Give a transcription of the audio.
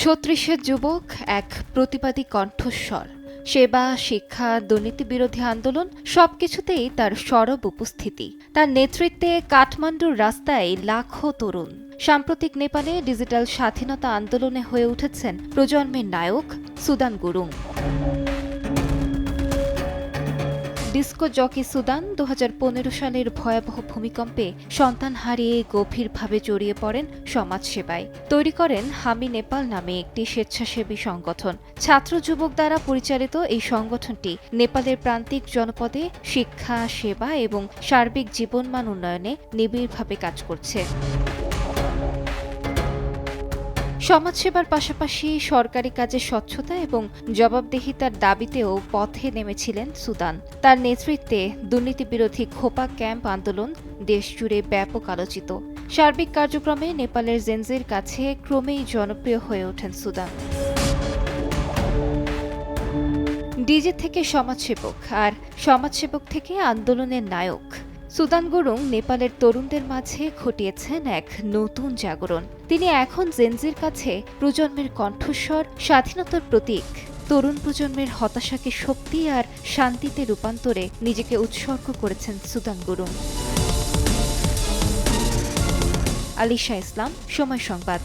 ছত্রিশের যুবক এক প্রতিবাদী কণ্ঠস্বর। সেবা, শিক্ষা, দুর্নীতিবিরোধী আন্দোলন সবকিছুতেই তার সরব উপস্থিতি। তার নেতৃত্বে কাঠমান্ডুর রাস্তায় লাখো তরুণ। সাম্প্রতিক নেপালে ডিজিটাল স্বাধীনতা আন্দোলনে হয়ে উঠেছেন প্রজন্মের নায়ক সুদান গুরুং। ডিস্কো জকি সুদান ২০১৫ সালের ভয়াবহ ভূমিকম্পে সন্তান হারিয়ে গভীরভাবে জড়িয়ে পড়েন সমাজসেবায়। তৈরি করেন হামি নেপাল নামে একটি স্বেচ্ছাসেবী সংগঠন। ছাত্র যুবক দ্বারা পরিচালিত এই সংগঠনটি নেপালের প্রান্তিক জনপদে শিক্ষা, সেবা এবং সার্বিক জীবনমান উন্নয়নে নিবিড়ভাবে কাজ করছে। সমাজসেবার পাশাপাশি সরকারি কাজে স্বচ্ছতা এবং জবাবদিহিতার দাবিতেও পথে নেমেছিলেন সুদান। তার নেতৃত্বে দুর্নীতিবিরোধী খোপা ক্যাম্প আন্দোলন দেশজুড়ে ব্যাপক আলোচিত। সার্বিক কার্যক্রমে নেপালের জেনজির কাছে ক্রমেই জনপ্রিয় হয়ে ওঠেন সুদান। ডিজে থেকে সমাজসেবক, আর সমাজসেবক থেকে আন্দোলনের নায়ক, সুদান গুরুং নেপালের তরুণদের মাঝে ঘটিয়েছেন এক নতুন জাগরণ। তিনি এখন জেনজির কাছে প্রজন্মের কণ্ঠস্বর, স্বাধীনতার প্রতীক। তরুণ প্রজন্মের হতাশাকে শক্তি আর শান্তিতে রূপান্তরে নিজেকে উৎসর্গ করেছেন সুদান গুরুং। আলিশা ইসলাম, সময় সংবাদ।